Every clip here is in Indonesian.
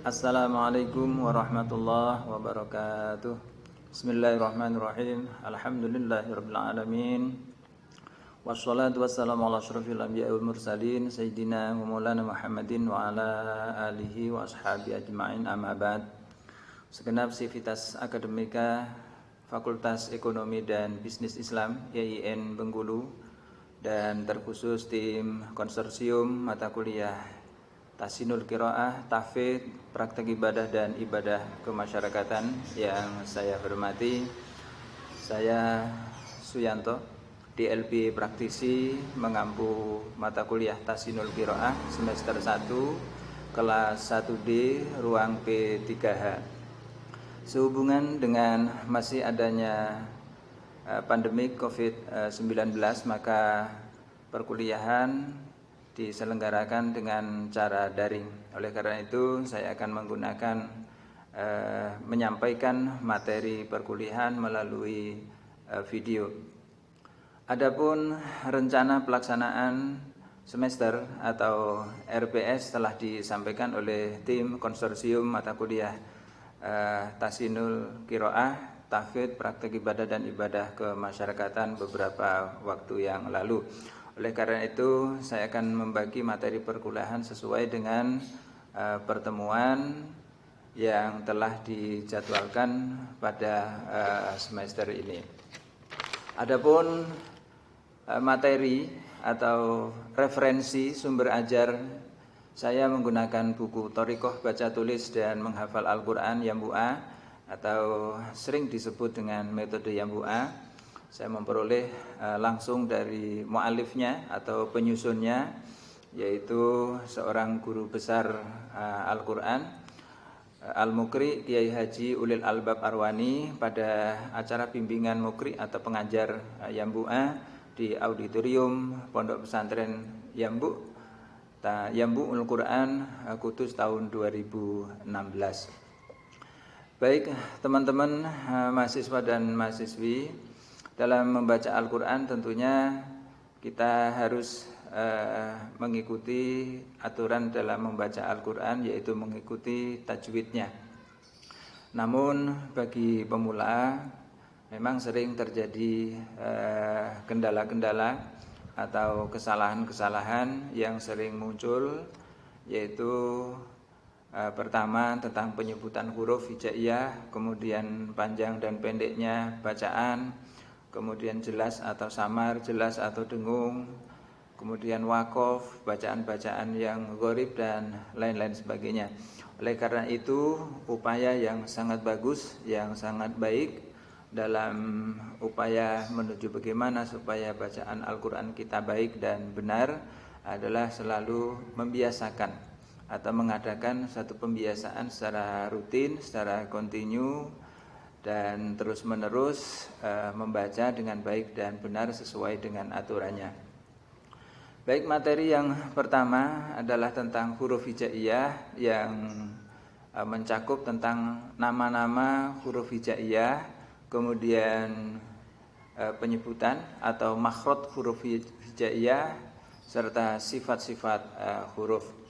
Assalamualaikum warahmatullahi wabarakatuh. Bismillahirrahmanirrahim. Alhamdulillahirabbil alamin. Wassalatu wassalamu ala asyrofil anbiya'i wal mursalin sayyidina wa maulana Muhammadin wa ala alihi wa ashabi ajma'in, amma ba'd. Segenap sivitas akademika Fakultas Ekonomi dan Bisnis Islam YIN Bengkulu dan terkhusus tim konsorsium mata kuliah Tahsinul Qiraah, Tahfidz, Praktek Ibadah dan Ibadah Kemasyarakatan yang saya hormati. Saya Suyanto, DLB praktisi mengampu mata kuliah Tahsinul Qiraah semester 1 kelas 1D ruang P3H. Sehubungan dengan masih adanya pandemi COVID-19, maka perkuliahan diselenggarakan dengan cara daring. Oleh karena itu, saya akan menggunakan menyampaikan materi perkuliahan melalui video. Adapun rencana pelaksanaan semester atau RPS telah disampaikan oleh tim konsorsium mata kuliah Tahsinul Qiraah, Tahfidz, Praktek Ibadah dan Ibadah Kemasyarakatan beberapa waktu yang lalu. Oleh karena itu, saya akan membagi materi perkuliahan sesuai dengan pertemuan yang telah dijadwalkan pada semester ini. Adapun materi atau referensi sumber ajar, saya menggunakan buku Thoriqoh Baca Tulis dan Menghafal Al-Quran Yambu'a atau sering disebut dengan metode Yambu'a. Saya memperoleh langsung dari mu'alifnya atau penyusunnya, yaitu seorang guru besar Al-Quran, Al-Mukri Kiai Haji Ulil Albab Arwani, pada acara bimbingan Mukri atau pengajar Yambu'a di auditorium Pondok Pesantren Yambu'ul Quran Kudus tahun 2016. Baik teman-teman mahasiswa dan mahasiswi, dalam membaca Al-Quran tentunya kita harus mengikuti aturan dalam membaca Al-Quran, yaitu mengikuti tajwidnya. Namun bagi pemula memang sering terjadi kendala-kendala atau kesalahan-kesalahan yang sering muncul, yaitu pertama tentang penyebutan huruf hijaiyah, kemudian panjang dan pendeknya bacaan, kemudian jelas atau samar, jelas atau dengung, kemudian wakof, bacaan-bacaan yang gharib dan lain-lain sebagainya. Oleh karena itu, upaya yang sangat bagus, yang sangat baik dalam upaya menuju bagaimana supaya bacaan Al-Quran kita baik dan benar adalah selalu membiasakan atau mengadakan satu pembiasaan secara rutin, secara kontinu, dan terus-menerus membaca dengan baik dan benar sesuai dengan aturannya. Baik, materi yang pertama adalah tentang huruf hijaiyah yang mencakup tentang nama-nama huruf hijaiyah, kemudian penyebutan atau makhraj huruf hijaiyah serta sifat-sifat huruf.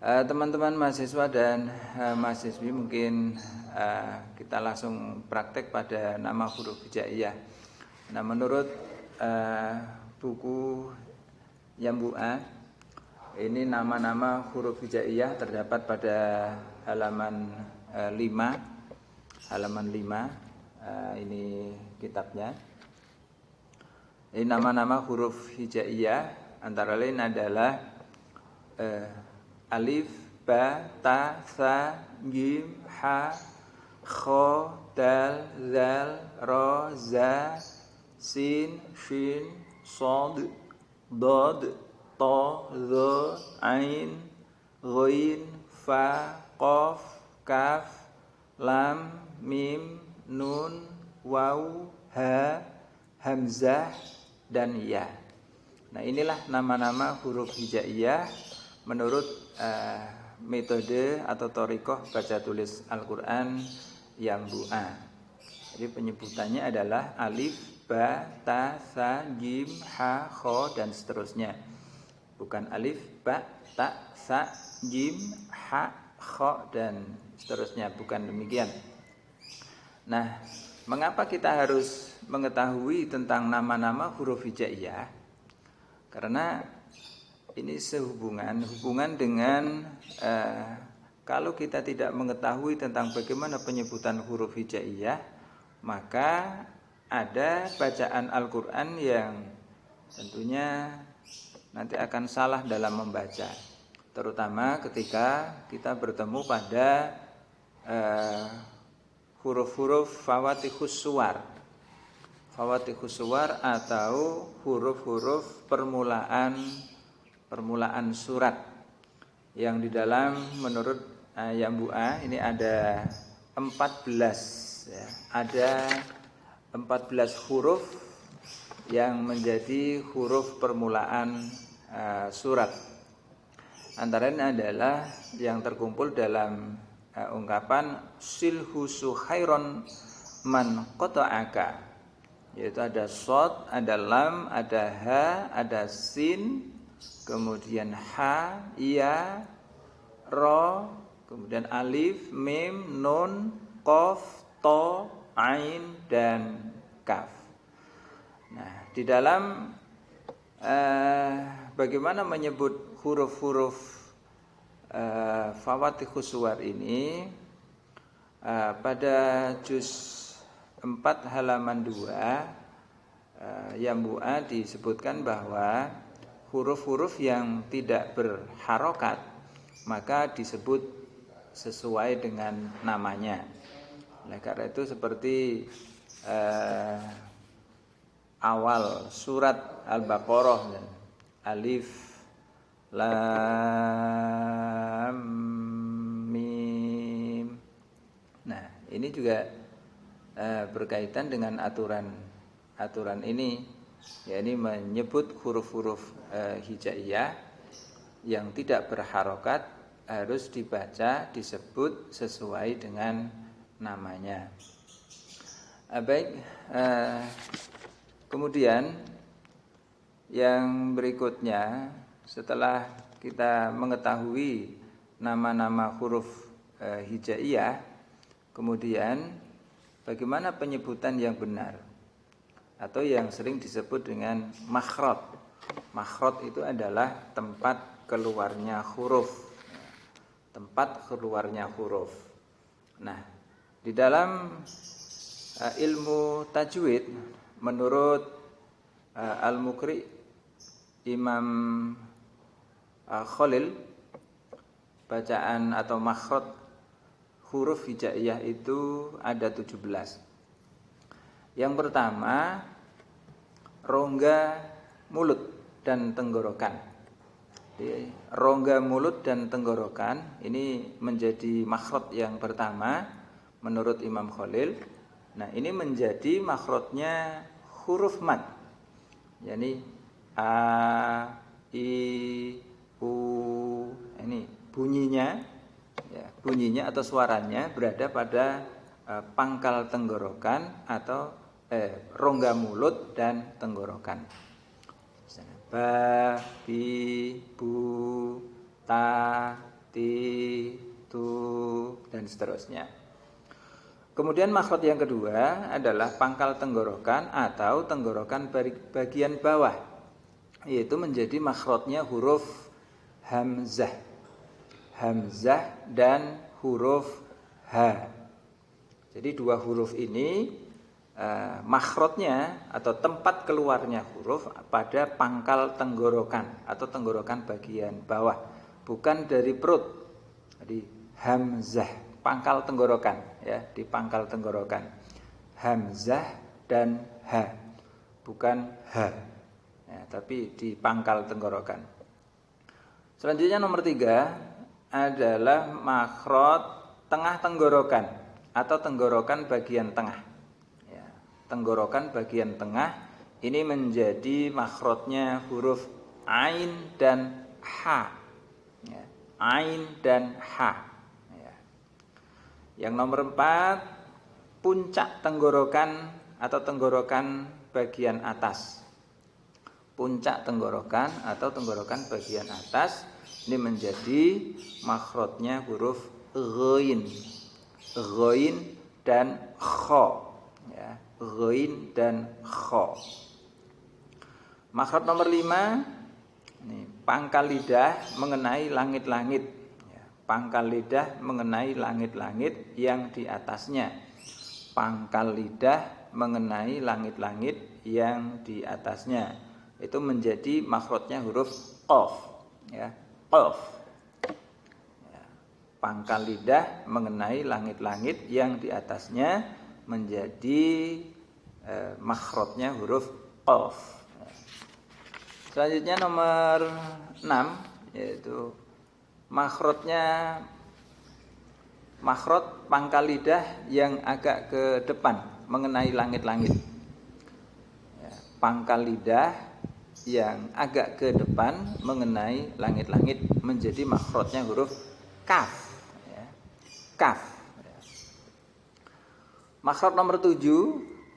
Teman-teman mahasiswa dan mahasiswi, mungkin kita langsung praktek pada nama huruf hijaiyah. Nah, menurut buku Yambu'a, ini nama-nama huruf hijaiyah terdapat pada halaman 5. Ini kitabnya. Ini nama-nama huruf hijaiyah antara lain adalah alif, ba, ta, tha, jim, ha, kho, dal, zal, ro, za, sin, shin, sod, dod, to, zo, ain, ghain, fa, qaf, kaf, lam, mim, nun, waw, ha, hamzah, dan ya. Nah, inilah nama-nama huruf hijaiyah menurut metode atau Thoriqoh Baca Tulis Al-Quran Yambu'a. Jadi penyebutannya adalah alif, ba, ta, tha, jim, ha, kho, dan seterusnya. Bukan alif, ba, ta, sa, jim, ha, kha dan seterusnya. Bukan demikian. Nah, mengapa kita harus mengetahui tentang nama-nama huruf hijaiyah? Karena ini hubungan dengan kalau kita tidak mengetahui tentang bagaimana penyebutan huruf hijaiyah, maka ada bacaan Al-Quran yang tentunya nanti akan salah dalam membaca, terutama ketika kita bertemu pada huruf-huruf fawatihus suwar. Fawatihus suwar atau huruf-huruf permulaan surat yang di dalam menurut Yambu'a ini ada 14 ya. Ada 14 huruf yang menjadi huruf permulaan surat. Antaranya adalah yang terkumpul dalam ungkapan silhu suhairon man qata'aka, yaitu ada shad, ada lam, ada ha, ada sin, kemudian ha, ya, ro, kemudian alif, mim, nun, qaf, to, ain dan kaf. Nah, di dalam bagaimana menyebut huruf-huruf fawatihus suwar ini, pada juz 4 halaman 2 Yambu'a disebutkan bahwa huruf-huruf yang tidak berharokat maka disebut sesuai dengan namanya. Oleh karena itu seperti awal surat Al-Baqarah, alif, lam, mim. Nah, ini juga berkaitan dengan aturan ini, yakni menyebut huruf-huruf hijaiyah yang tidak berharokat harus disebut sesuai dengan namanya. Baik, kemudian yang berikutnya, setelah kita mengetahui nama-nama huruf hijaiyah, kemudian bagaimana penyebutan yang benar atau yang sering disebut dengan makhraj. Makhraj itu adalah tempat keluarnya huruf. Tempat keluarnya huruf. Nah, di dalam ilmu tajwid menurut Al-Muqri Imam Khalil, bacaan atau makhraj huruf hijaiyah itu ada 17. Yang pertama, rongga mulut dan tenggorokan. Jadi, rongga mulut dan tenggorokan ini menjadi makhraj yang pertama menurut Imam Khalil. Nah, ini menjadi makhrajnya huruf mad. yakni a, i, u. Ini bunyinya atau suaranya berada pada pangkal tenggorokan atau rongga mulut dan tenggorokan. Ba, bi, bu, ta, ti, tu dan seterusnya. Kemudian makhraj yang kedua adalah pangkal tenggorokan atau tenggorokan bagian bawah, yaitu menjadi makhrajnya huruf hamzah. Hamzah dan huruf ha. Jadi dua huruf ini makhrajnya atau tempat keluarnya huruf pada pangkal tenggorokan atau tenggorokan bagian bawah, bukan dari perut. Jadi hamzah, pangkal tenggorokan, ya, di pangkal tenggorokan. Hamzah dan ha, bukan ha, ya, tapi di pangkal tenggorokan. Selanjutnya nomor 3 adalah makhraj tengah tenggorokan atau tenggorokan bagian tengah. Ya, tenggorokan bagian tengah ini menjadi makhrajnya huruf ain dan ha. Ya, ain dan ha. Yang nomor 4, puncak tenggorokan atau tenggorokan bagian atas. Puncak tenggorokan atau tenggorokan bagian atas Ini menjadi makhrajnya huruf ghain. Ghain dan kha. Ya, ghain dan kha. Makhraj nomor 5, ini pangkal lidah mengenai langit-langit. Ya, pangkal lidah mengenai langit-langit yang di atasnya. Pangkal lidah mengenai langit-langit yang di atasnya. Itu menjadi makhrajnya huruf qaf. Ya, qaf. Ya, pangkal lidah mengenai langit-langit yang di atasnya menjadi makhrajnya huruf qaf. Ya. Selanjutnya nomor 6, yaitu makhraj pangkal lidah yang agak ke depan mengenai langit-langit. Ya, pangkal lidah yang agak ke depan mengenai langit-langit menjadi makhrajnya huruf kaf. Ya, kaf. Ya. Makhraj nomor 7,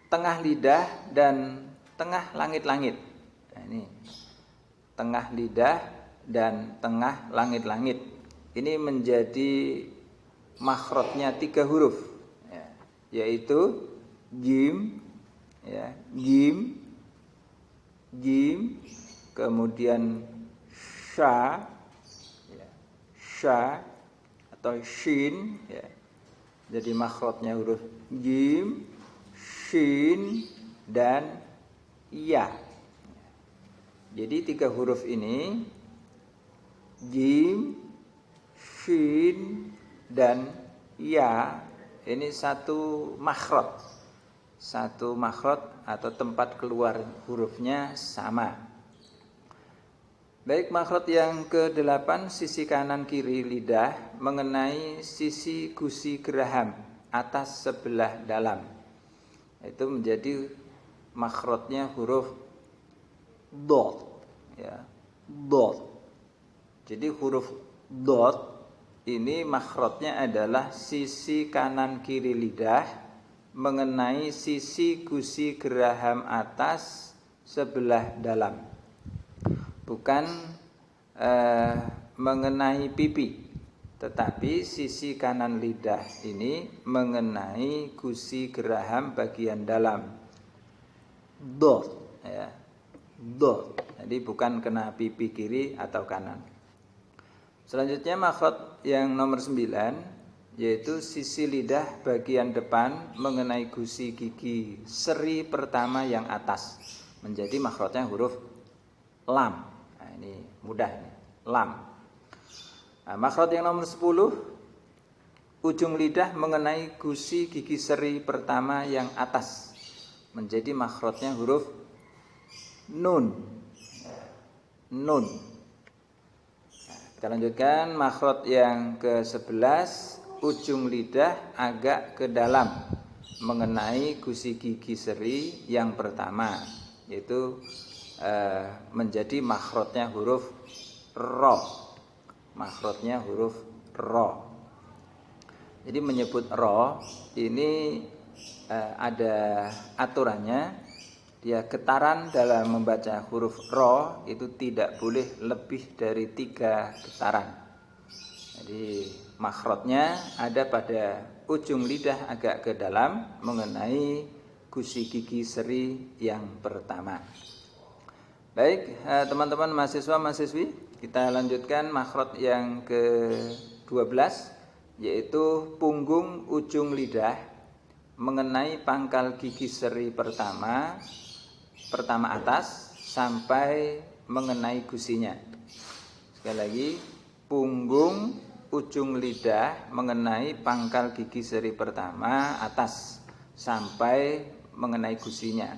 tengah lidah dan tengah langit-langit. Nah, ini tengah lidah dan tengah langit-langit. Ini menjadi makhrajnya 3 huruf, ya, yaitu jim, ya, jim, kemudian sha, ya, sha atau shin, ya. Jadi makhrajnya huruf jim, shin dan ya. Jadi 3 huruf ini jim, shin dan ya, ini satu makhraj atau tempat keluar hurufnya sama. Baik, makhraj yang ke-8, sisi kanan kiri lidah mengenai sisi gusi geraham atas sebelah dalam. Itu menjadi makhrajnya huruf dot, ya, dot. Jadi huruf dot ini makhrajnya adalah sisi kanan kiri lidah mengenai sisi gusi geraham atas sebelah dalam. Bukan mengenai pipi, tetapi sisi kanan lidah ini mengenai gusi geraham bagian dalam. Dot, ya. Dot. Jadi bukan kena pipi kiri atau kanan. Selanjutnya makhraj yang nomor 9, yaitu sisi lidah bagian depan mengenai gusi gigi seri pertama yang atas, menjadi makhrajnya huruf lam. Nah, ini mudah ini, lam. Nah, makhraj yang nomor 10, ujung lidah mengenai gusi gigi seri pertama yang atas, menjadi makhrajnya huruf nun. Nun. Kita lanjutkan makhraj yang ke-11, ujung lidah agak ke dalam mengenai gusi gigi seri yang pertama, yaitu menjadi makhrajnya huruf ro. Makhrajnya huruf ro. Jadi menyebut ro ini ada aturannya. Dia getaran dalam membaca huruf ro itu tidak boleh lebih dari 3 getaran. Jadi makhrajnya ada pada ujung lidah agak ke dalam mengenai gusi gigi seri yang pertama. Baik, teman-teman mahasiswa-mahasiswi, kita lanjutkan makhraj yang ke-12, yaitu punggung ujung lidah mengenai pangkal gigi seri pertama atas sampai mengenai gusinya. Sekali lagi, punggung ujung lidah mengenai pangkal gigi seri pertama atas sampai mengenai gusinya.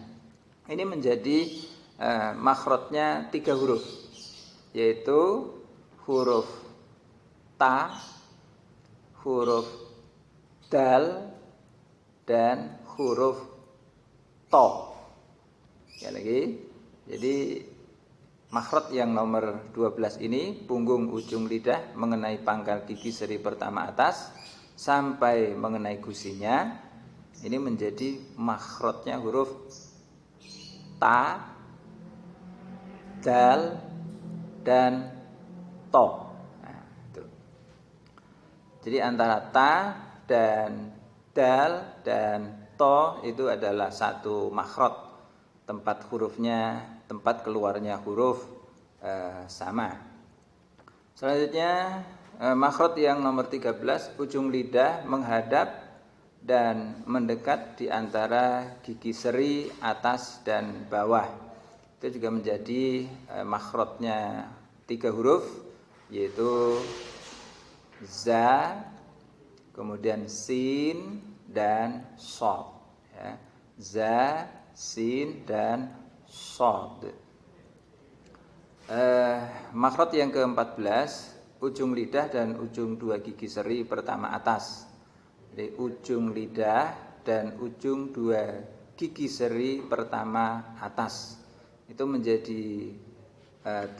Ini menjadi makhrajnya 3 huruf, yaitu huruf ta, huruf dal, dan huruf to. Ya lagi. Jadi makhraj yang nomor 12 ini, punggung ujung lidah mengenai pangkal gigi seri pertama atas sampai mengenai gusinya, ini menjadi makhrajnya huruf ta, dal, dan to. Jadi antara ta dan dal dan to itu adalah satu makhraj. Tempat hurufnya, tempat keluarnya huruf sama. Selanjutnya makhraj yang nomor 13, ujung lidah menghadap dan mendekat di antara gigi seri atas dan bawah. Itu juga menjadi makhrajnya 3 huruf, yaitu za, kemudian sin dan shad. Ya. Za, sin dan shad. Makhraj yang ke-14, ujung lidah dan ujung 2 gigi seri pertama atas. Jadi ujung lidah dan ujung 2 gigi seri pertama atas itu menjadi 3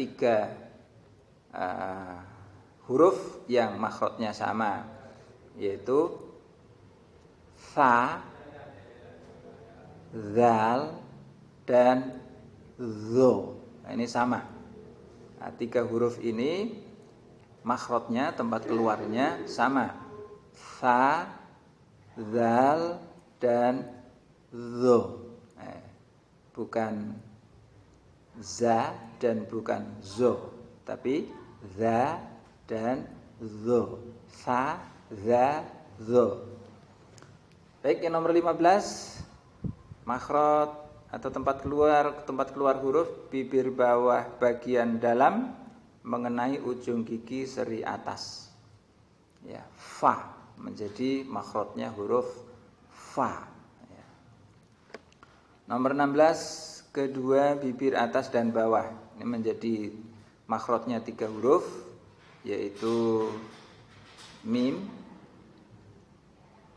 huruf yang makhrajnya sama, yaitu fa, zal, dan zo. Nah, ini sama. Nah, 3 huruf ini makhrajnya, tempat keluarnya sama. Fa, zal, dan zo. Bukan za dan bukan zo, tapi za dan zo. Fa, za, zo. Baik, yang nomor 15, makhraj atau tempat keluar huruf bibir bawah bagian dalam mengenai ujung gigi seri atas. Ya, fa menjadi makhrajnya huruf fa. Ya. Nomor 16, kedua bibir atas dan bawah. Ini menjadi makhrajnya 3 huruf, yaitu mim,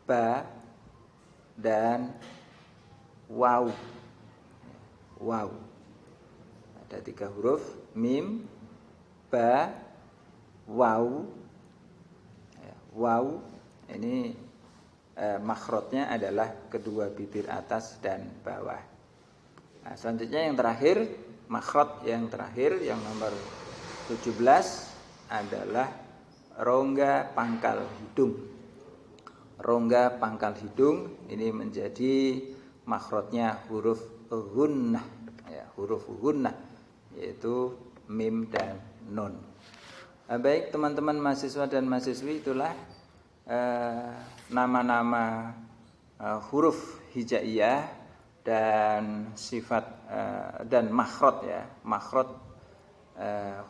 ba, dan waw. Waw. Ada 3 huruf, mim, ba, waw. Waw ini makhrajnya adalah kedua bibir atas dan bawah. Nah, selanjutnya yang terakhir, makhraj yang terakhir yang nomor 17 adalah rongga pangkal hidung. Rongga pangkal hidung ini menjadi makhrajnya huruf gunnah, ya, huruf gunnah, yaitu mim dan nun. Baik teman-teman mahasiswa dan mahasiswi, itulah nama-nama huruf hijaiyah dan sifat dan makhraj, ya, makhraj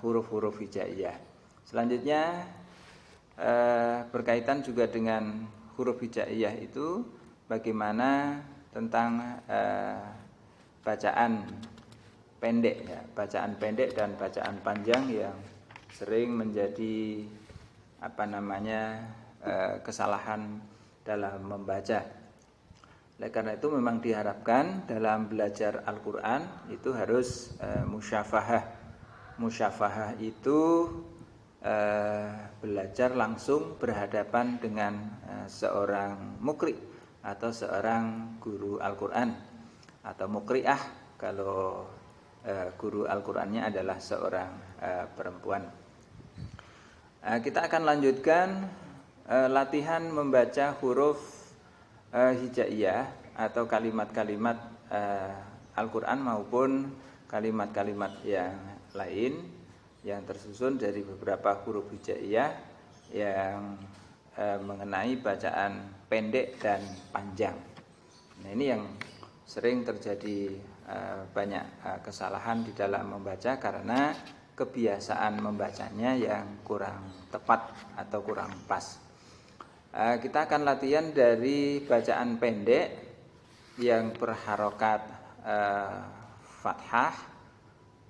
huruf-huruf hijaiyah. Selanjutnya berkaitan juga dengan huruf hijaiyah itu, bagaimana tentang bacaan pendek, ya, bacaan pendek dan bacaan panjang yang sering menjadi kesalahan dalam membaca. Oleh karena itu memang diharapkan dalam belajar Al-Qur'an itu harus musyafahah. Musyafahah itu belajar langsung berhadapan dengan seorang mukri atau seorang guru Al-Qur'an, atau mukri'ah kalau guru Al-Qur'annya adalah seorang perempuan. Kita akan lanjutkan latihan membaca huruf hijaiyah atau kalimat-kalimat Al-Qur'an maupun kalimat-kalimat yang lain yang tersusun dari beberapa huruf hijaiyah yang mengenai bacaan pendek dan panjang. Nah, ini yang sering terjadi banyak kesalahan di dalam membaca karena kebiasaan membacanya yang kurang tepat atau kurang pas. Kita akan latihan dari bacaan pendek yang berharokat fathah,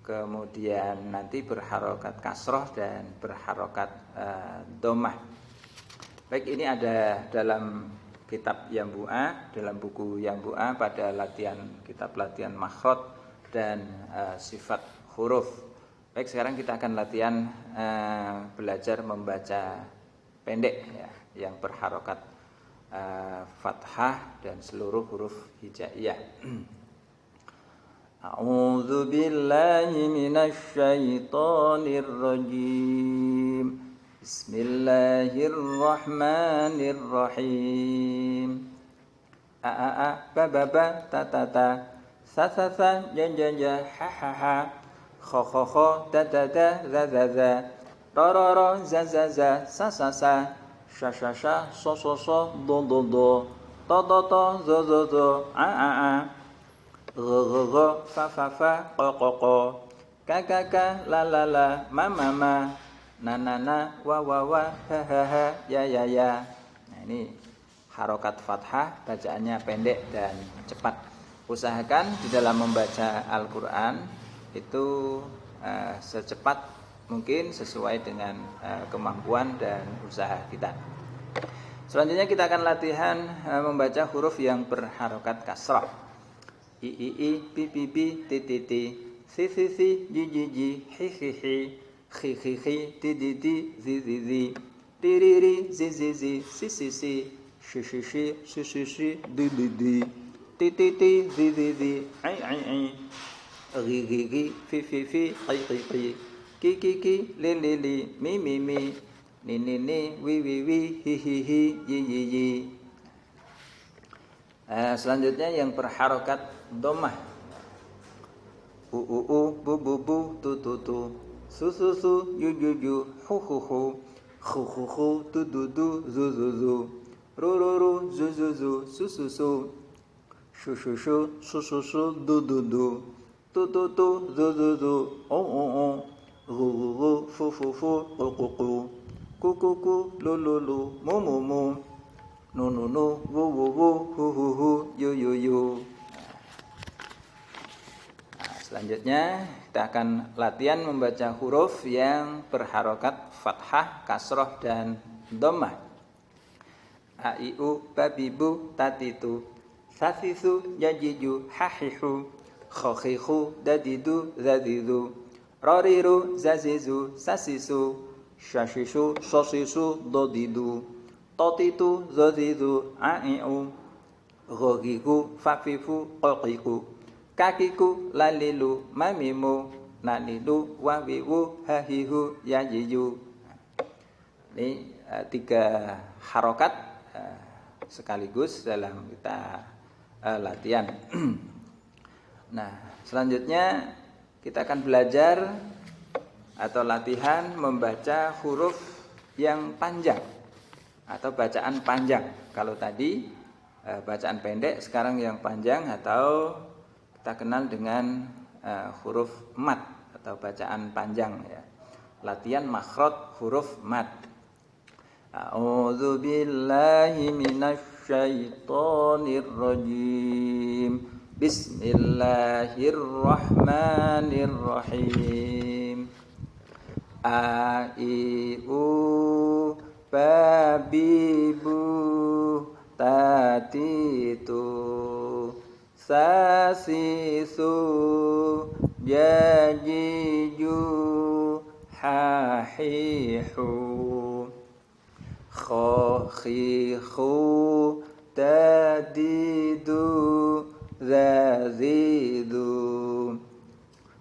kemudian nanti berharokat kasroh dan berharokat dhammah. Baik, ini ada dalam kitab Yambu'a, dalam buku Yambu'a pada kitab latihan makhraj dan sifat huruf. Baik, sekarang kita akan latihan belajar membaca pendek, ya, yang berharokat fathah dan seluruh huruf hijaiyah. A'udzu billahi minasy syaithanir rajim. Bismillahirrahmanirrahim. A a a ba ba ba ta ta ta. Sa sa sa ja ja ja ha ha ha. Kho kho kho da da da za za za. Ro ro ro za za za sa sa sa. Sha sha sha so so so do do do. To to to zo zo zo a a a. Go go go fa fa fa ko ko ko. Ka ka ka la la la ma ma ma. Na na na wa wa wa ha ha ha ya ya ya. Nah ini harokat fathah, bacaannya pendek dan cepat. Usahakan di dalam membaca Al-Quran itu secepat mungkin sesuai dengan kemampuan dan usaha kita. Selanjutnya kita akan latihan membaca huruf yang berharokat kasrah. I i i, pi pi pi, ti ti ti, si si si, ji ji ji, hi hi hi, khi khi khi, ti ti ti, zi zi zi, ti ri ri, zi zi zi, si si si, shi shi shi, si si si, di di di, ti ti ti, zi zi zi, ai ai ai, ri ri ri, fi fi fi, qi qi qi, ki ki ki, li li li, mi mi mi, ni ni ni, wi wi wi, hi hi hi, yi yi yi. Selanjutnya yang berharokat dhammah. U u u, bu bu bu, tu tu tu, su su su, yu yu yu, hu hu hu, khu khu khu, tu du du, zu zu zu, ru ru ru, zu zu zu, su su su, shu shu shu, su su su, du du du, tu tu tu, zu zu zu, o o o, ru ru ru, fu fu fu, ku ku ku, ku ku ku, lu lu lu, mu mu mu, nu nu nu, wu wu wu, hu hu hu, yu yu yu. Selanjutnya kita akan latihan membaca huruf yang berharokat fathah, kasroh, dan dhammah. A i u, ba bi bu, ta ti tu, sa si su, ja ji ju, ha hi hu, kho khi khu, da di du, za di du, ro ri ru, za zi zu, sa si su, sha shi shu, so si su, do di du, to ti tu, zo zi zu, a i u, go gi gu, fa fi fu, ko ki ku, kakiku, lalilu, mamimu, nalilu, wawiwu, hahihu, yajiyu. Ini 3 harokat sekaligus dalam kita latihan. Nah, selanjutnya kita akan belajar atau latihan membaca huruf yang panjang atau bacaan panjang. Kalau tadi bacaan pendek, sekarang yang panjang atau kita kenal dengan huruf mad atau bacaan panjang ya. Latihan makhraj huruf mad. A'udzu billahi minasy syaithanir rajim. Bismillahirrahmanirrahim. A i u, ba bi bu, ta ti tu, sa si su, ja ji ju, ha hi hu, kho khi khu, ta di du, za zi du,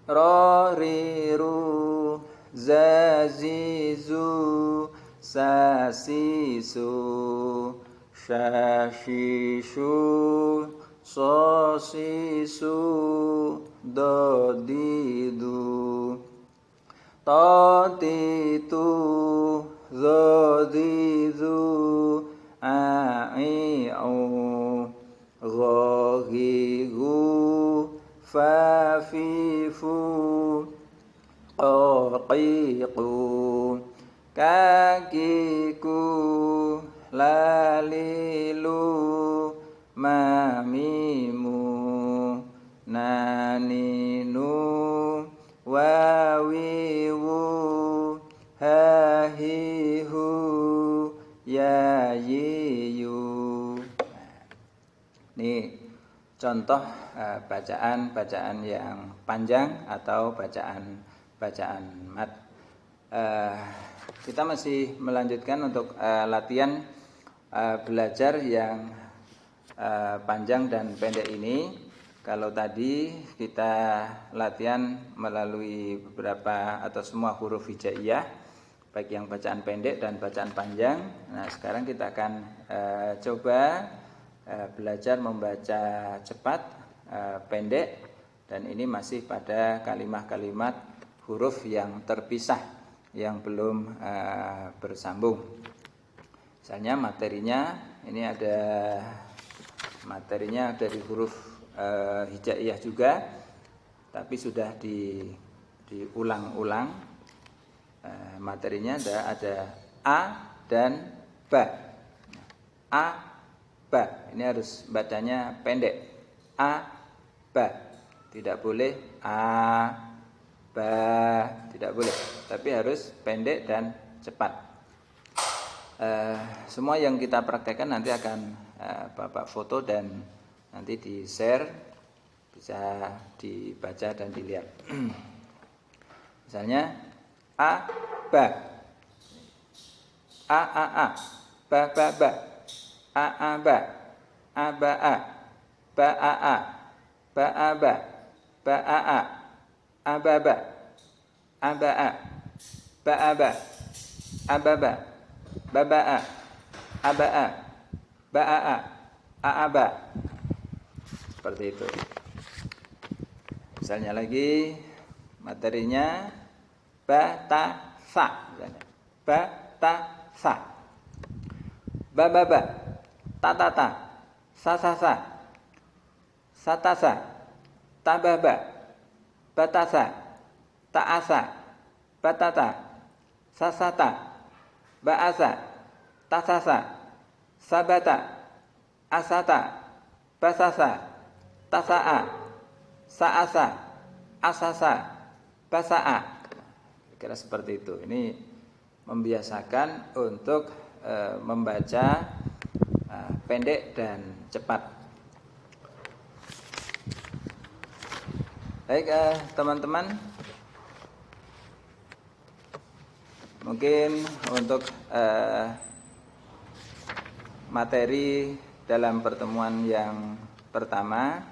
ro ri ru, za zi zu, sa si su, sha shi shu, so si su, do di du, to ti tu, zo di zu, a i u, go gi gu, fa fi fu, qo qi qu, ka ki ku, la li lu, ma mi mu, na ni nu, wa wi wu, ha hi hu, ya yi yu. Ini contoh bacaan yang panjang atau bacaan mad. Kita masih melanjutkan untuk latihan belajar yang panjang dan pendek ini. Kalau tadi kita latihan melalui beberapa atau semua huruf hijaiyah, baik yang bacaan pendek dan bacaan panjang. Nah, sekarang kita akan coba belajar membaca cepat, pendek, dan ini masih pada kalimat-kalimat huruf yang terpisah, yang belum bersambung. Misalnya materinya, ini ada materinya dari huruf hijaiyah juga, tapi sudah diulang-ulang. Materinya ada a dan ba. A, ba. Ini harus bacanya pendek. A, ba. Tidak boleh a, ba, tidak boleh. Tapi harus pendek dan cepat. Semua yang kita praktekkan nanti akan Bapak foto dan nanti di-share, bisa dibaca dan dilihat. Misalnya a, ba, a, ba, ba, a, ba, a, ba, a, ba, a, ba, ba, ba, a, ba, ba, a, ba, ba, ba, baba'a, aba'a, ba'a'a, a'aba. Seperti itu. Misalnya lagi materinya batasa, misalnya batasa, bababa, tatata, sasasa, satasa, tababa, batasa, ta'asa, batata, sasata, ba'asa, tasasa, sabata, asata, basasa, tasa'a, sa'asa, asasa, basa'a. Kira seperti itu. Ini membiasakan untuk membaca pendek dan cepat. Baik, teman-teman. Mungkin untuk materi dalam pertemuan yang pertama,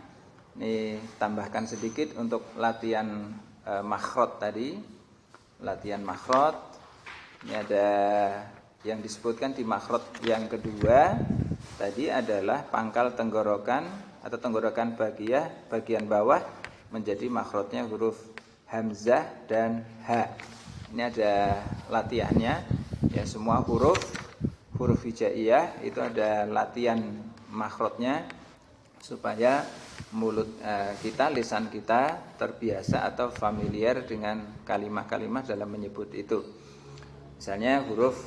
ini tambahkan sedikit untuk latihan makhraj tadi. Latihan makhraj, ini ada yang disebutkan di makhraj yang kedua tadi adalah pangkal tenggorokan atau tenggorokan bagian bawah menjadi makhrajnya huruf hamzah dan ha. Ini ada latihannya, ya, semua huruf hijaiyah itu ada latihan makhrajnya supaya mulut kita, lisan kita terbiasa atau familiar dengan kalimat-kalimat dalam menyebut itu. Misalnya huruf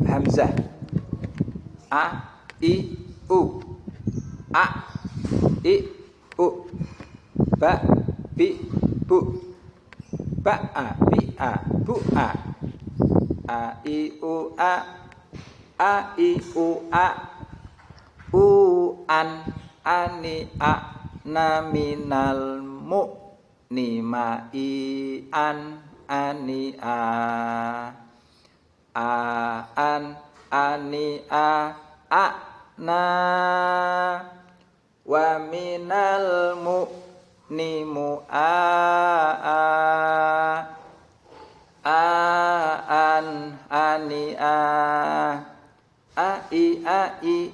hamzah, a, i, u, a, i, u, ba, bi, bu, ba'a, bi'a, bu'a, a, i, u, a, i, u, a, u, an, ani, a, na, minal, mu, ni, ma, i, an, ani, a, an, ani, a, na, wa, minal, mu, ni, mu, a, an, ani, a, i,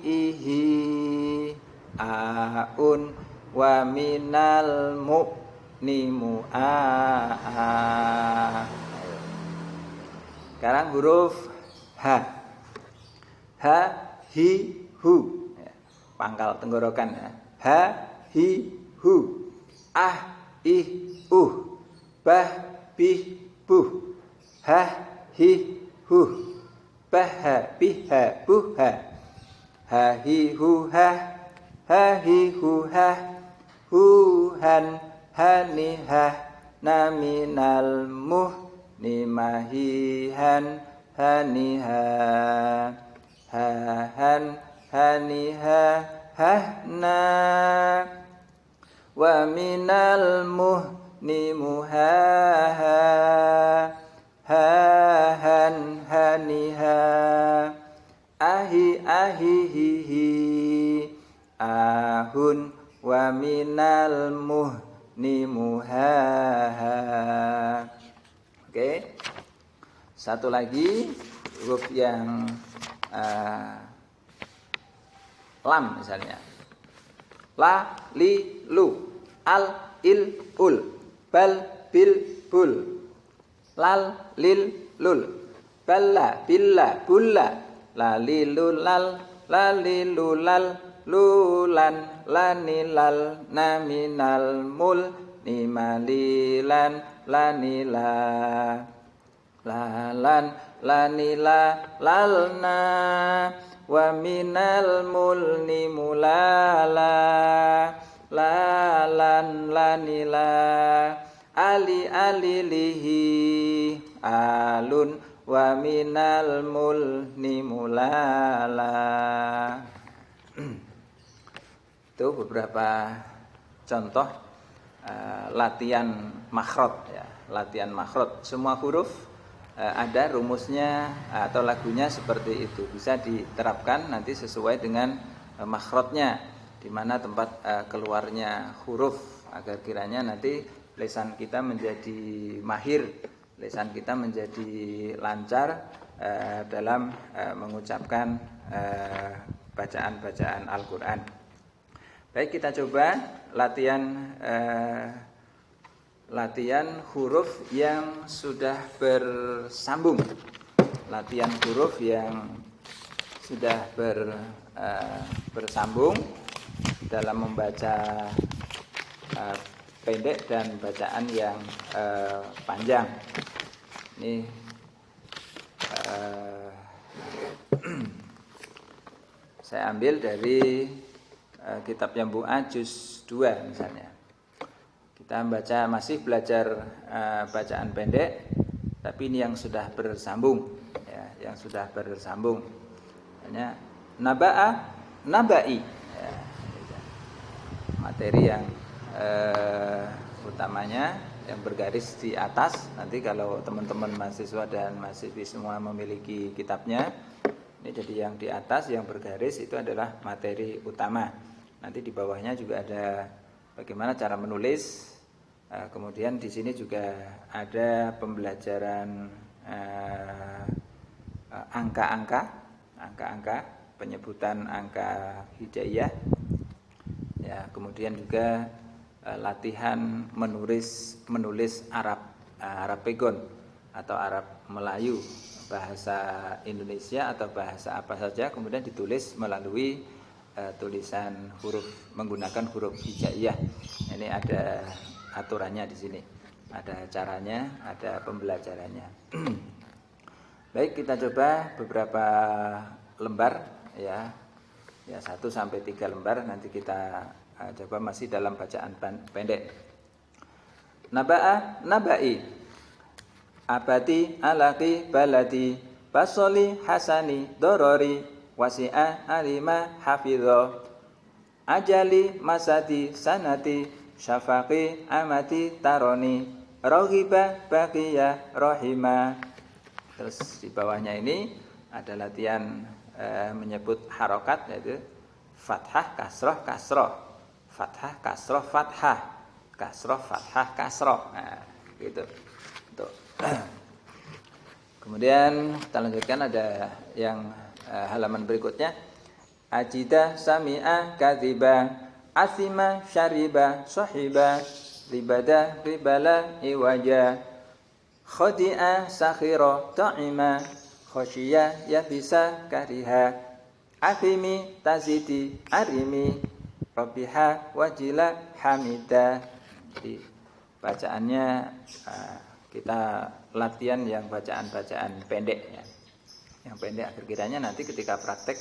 ihi, un, wa, minal, mu, ni, mu, a. Sekarang huruf ha. Ha, hi, hu. Pangkal tenggorokan, ya. Ha, hi, hu. Ah, ih, bah, bih, buh. Ha, hi, hu. Bah, bih, buh. Ha, hi, hu, ha. Ha, hi, hu, ha. Hu, han, hani, ha. Na, minal, muh. Ni, ma, hi, han. Hani, ha. Ha, han, hani, ha. Ha, na. Wa, minal, muh. Ni, mu, ha. Ha, han, hani, ha. Ahi, hi, hi. Ahun, wa, minal, muh. Ni, mu, ha. Oke. Satu lagi huruf yang lam misalnya. La, li, lu, al, il, ul, bal, bil, bul, lal, lil, lul, balla, billa, bulla, la, li, lu, lal, la, li, lu, lal, lulan, lanilal, naminal, mul, nimalilan, lanila, lalan, lanila, lalna, wa minal mulni mulala, lalan, lanila, ali, alilihi, alun, wa minal mulni mulala. Itu beberapa contoh latihan makhraj ya, latihan makhraj. Semua huruf ada rumusnya atau lagunya seperti itu. Bisa diterapkan nanti sesuai dengan makhrajnya, di mana tempat keluarnya huruf, agar kiranya nanti lisan kita menjadi mahir, lisan kita menjadi lancar dalam mengucapkan bacaan-bacaan Al-Quran. Baik, kita coba latihan huruf yang sudah bersambung. Latihan huruf yang sudah bersambung dalam membaca pendek dan bacaan yang panjang. Ini saya ambil dari kitab Yambu'a juz 2 misalnya. Kita masih belajar bacaan pendek, tapi ini yang sudah bersambung ya, yang sudah bersambung. Hanya naba'a, naba'i ya, materi yang utamanya yang bergaris di atas. Nanti kalau teman-teman mahasiswa dan mahasiswi semua memiliki kitabnya, ini jadi yang di atas yang bergaris itu adalah materi utama. Nanti di bawahnya juga ada bagaimana cara menulis. Kemudian di sini juga ada pembelajaran angka-angka, penyebutan angka hijaiyah. Ya, kemudian juga latihan menulis Arab Pegon atau Arab Melayu, bahasa Indonesia atau bahasa apa saja, kemudian ditulis melalui tulisan huruf menggunakan huruf hijaiyah. Ini ada aturannya di sini, ada caranya, ada pembelajarannya. Baik, kita coba beberapa lembar ya 1 sampai 3 lembar. Nanti kita coba masih dalam bacaan pendek. Naba'a, naba'i, abati, alaqi, baladi, basoli, hasani, dorori, wasi'a, alima, hafidho, ajali, masati, sanati, syafaqi, amati, taroni, rohiba, baqiyah, rohima. Terus di bawahnya ini ada latihan menyebut harokat, yaitu fathah, kasroh, kasroh, fathah, kasroh, fathah, kasroh, fathah, kasroh. Nah, gitu. Tuh. Kemudian kita lanjutkan, ada yang halaman berikutnya. Ajida, sami'a, kadhiba, asima, syariba, sohiba, ribada, ribala, iwaja, khodi'a, sakhira, ta'ima, khosyiya, yabisa, kariha, afimi, tazidi, arimi, rabiha, wajila, hamida. Jadi bacaannya kita latihan yang bacaan-bacaan pendek ya. Yang pendek akhir kiranya nanti ketika praktek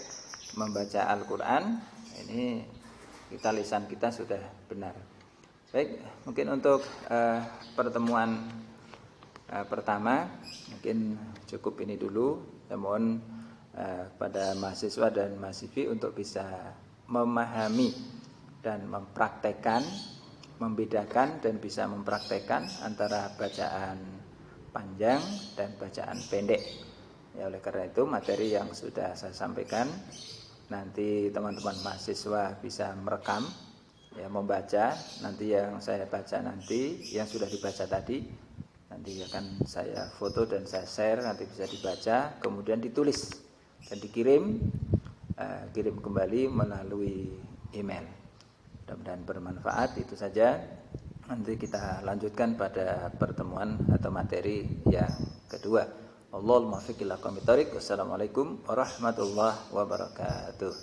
membaca Al-Quran ini lisan kita sudah benar. Baik, mungkin untuk pertemuan pertama mungkin cukup ini dulu. Saya mohon pada mahasiswa dan mahasiswi untuk bisa memahami dan mempraktekkan, membedakan dan bisa mempraktekkan antara bacaan panjang dan bacaan pendek. Ya, oleh karena itu materi yang sudah saya sampaikan nanti teman-teman mahasiswa bisa merekam ya, membaca nanti yang saya baca nanti yang sudah dibaca tadi Nanti akan saya foto dan saya share, nanti bisa dibaca, kemudian ditulis dan dikirim, kirim kembali melalui email. Mudah-mudahan bermanfaat. Itu saja. Nanti kita lanjutkan pada pertemuan atau materi yang kedua. Wallahul muwaffiq ila aqwamit thoriq. Wassalamualaikum warahmatullahi wabarakatuh.